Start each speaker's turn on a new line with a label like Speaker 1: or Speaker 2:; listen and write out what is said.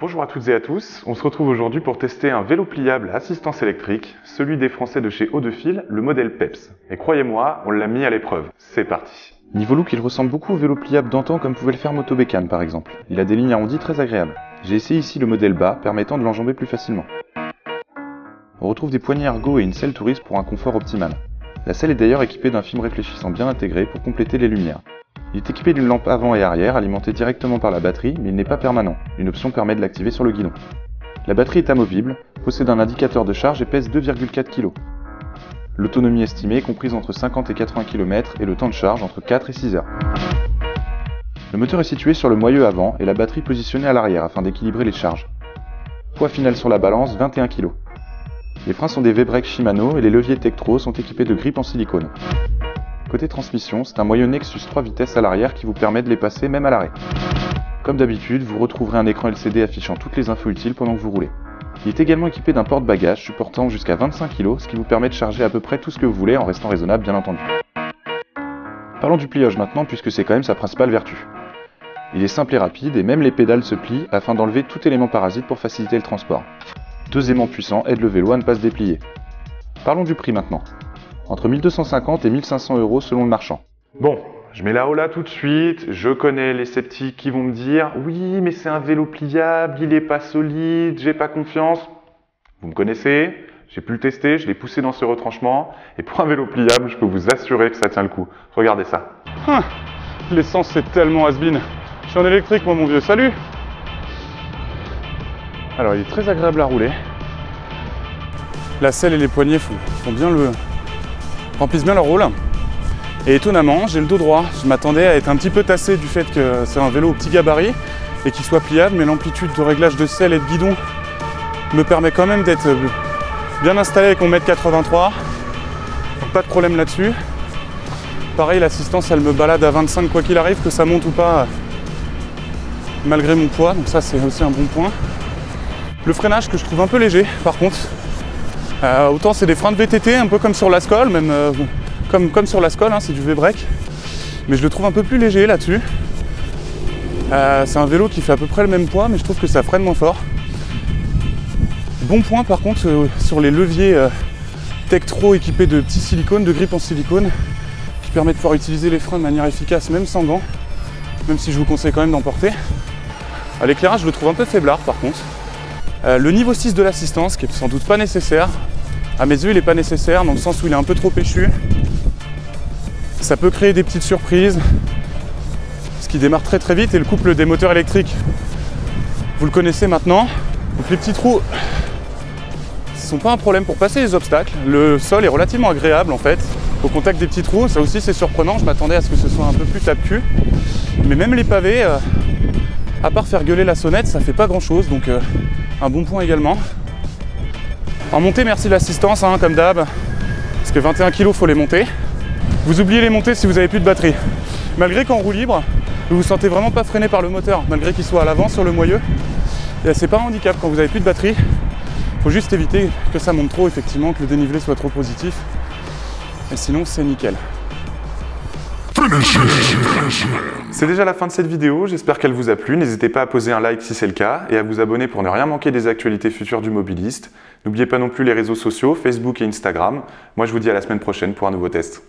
Speaker 1: Bonjour à toutes et à tous, on se retrouve aujourd'hui pour tester un vélo pliable à assistance électrique, celui des Français de chez Haut-de-Fil, le modèle PEPS. Et croyez-moi, on l'a mis à l'épreuve. C'est parti. Niveau look, il ressemble beaucoup au vélo pliable d'antan comme pouvait le faire Motobécane par exemple. Il a des lignes arrondies très agréables. J'ai essayé ici le modèle bas, permettant de l'enjamber plus facilement. On retrouve des poignées ergo et une selle touriste pour un confort optimal. La selle est d'ailleurs équipée d'un film réfléchissant bien intégré pour compléter les lumières. Il est équipé d'une lampe avant et arrière alimentée directement par la batterie, mais il n'est pas permanent. Une option permet de l'activer sur le guidon. La batterie est amovible, possède un indicateur de charge et pèse 2,4 kg. L'autonomie estimée est comprise entre 50 et 80 km et le temps de charge entre 4 et 6 heures. Le moteur est situé sur le moyeu avant et la batterie positionnée à l'arrière afin d'équilibrer les charges. Poids final sur la balance, 21 kg. Les freins sont des V-Brake Shimano et les leviers Tektro sont équipés de grippes en silicone. Côté transmission, c'est un moyeu Nexus 3 vitesses à l'arrière qui vous permet de les passer même à l'arrêt. Comme d'habitude, vous retrouverez un écran LCD affichant toutes les infos utiles pendant que vous roulez. Il est également équipé d'un porte-bagages supportant jusqu'à 25 kg, ce qui vous permet de charger à peu près tout ce que vous voulez en restant raisonnable bien entendu. Parlons du pliage maintenant puisque c'est quand même sa principale vertu. Il est simple et rapide et même les pédales se plient afin d'enlever tout élément parasite pour faciliter le transport. Deux aimants puissants aident le vélo à ne pas se déplier. Parlons du prix maintenant. Entre 1250 et 1500 € selon le marchand. Bon, je mets la haut là tout de suite, je connais les sceptiques qui vont me dire « Oui, mais c'est un vélo pliable, il est pas solide, j'ai pas confiance. » Vous me connaissez, j'ai pu le tester, je l'ai poussé dans ce retranchement, et pour un vélo pliable, je peux vous assurer que ça tient le coup. Regardez ça. L'essence c'est tellement has-been. Je suis en électrique moi mon vieux, salut. Alors il est très agréable à rouler. La selle et les poignets remplissent bien leur rôle. Et étonnamment, j'ai le dos droit. Je m'attendais à être un petit peu tassé du fait que c'est un vélo au petit gabarit et qu'il soit pliable, mais l'amplitude de réglage de selle et de guidon me permet quand même d'être bien installé avec mon 1,83 m. Pas de problème là-dessus. Pareil, l'assistance, elle me balade à 25 quoi qu'il arrive, que ça monte ou pas, malgré mon poids. Donc ça, c'est aussi un bon point. Le freinage que je trouve un peu léger, par contre. Autant c'est des freins de VTT, un peu comme sur l'Ascol, même comme sur l'Ascol, hein, c'est du V-Brake. Mais je le trouve un peu plus léger là-dessus. C'est un vélo qui fait à peu près le même poids, mais je trouve que ça freine moins fort. Bon point par contre sur les leviers Tektro équipés de petits silicones, de grippes en silicone, qui permet de pouvoir utiliser les freins de manière efficace, même sans gants, même si je vous conseille quand même d'en porter. À l'éclairage, je le trouve un peu faiblard par contre. Le niveau 6 de l'assistance, qui est sans doute pas nécessaire. À mes yeux, il n'est pas nécessaire, dans le sens où il est un peu trop péchu. Ça peut créer des petites surprises, ce qui démarre très très vite, et le couple des moteurs électriques, vous le connaissez maintenant. Donc les petits trous, ce ne sont pas un problème pour passer les obstacles. Le sol est relativement agréable en fait, au contact des petits trous. Ça aussi c'est surprenant, je m'attendais à ce que ce soit un peu plus tape-cul. Mais même les pavés, à part faire gueuler la sonnette, ça fait pas grand chose, donc un bon point également. En montée, merci de l'assistance, hein, comme d'hab, parce que 21 kg, faut les monter. Vous oubliez les monter si vous n'avez plus de batterie. Malgré qu'en roue libre, vous vous sentez vraiment pas freiné par le moteur, malgré qu'il soit à l'avant sur le moyeu. C'est pas un handicap quand vous avez plus de batterie. Faut juste éviter que ça monte trop, effectivement, que le dénivelé soit trop positif. Et sinon, c'est nickel. C'est déjà la fin de cette vidéo, j'espère qu'elle vous a plu. N'hésitez pas à poser un like si c'est le cas et à vous abonner pour ne rien manquer des actualités futures du Mobiliste. N'oubliez pas non plus les réseaux sociaux, Facebook et Instagram. Moi je vous dis à la semaine prochaine pour un nouveau test.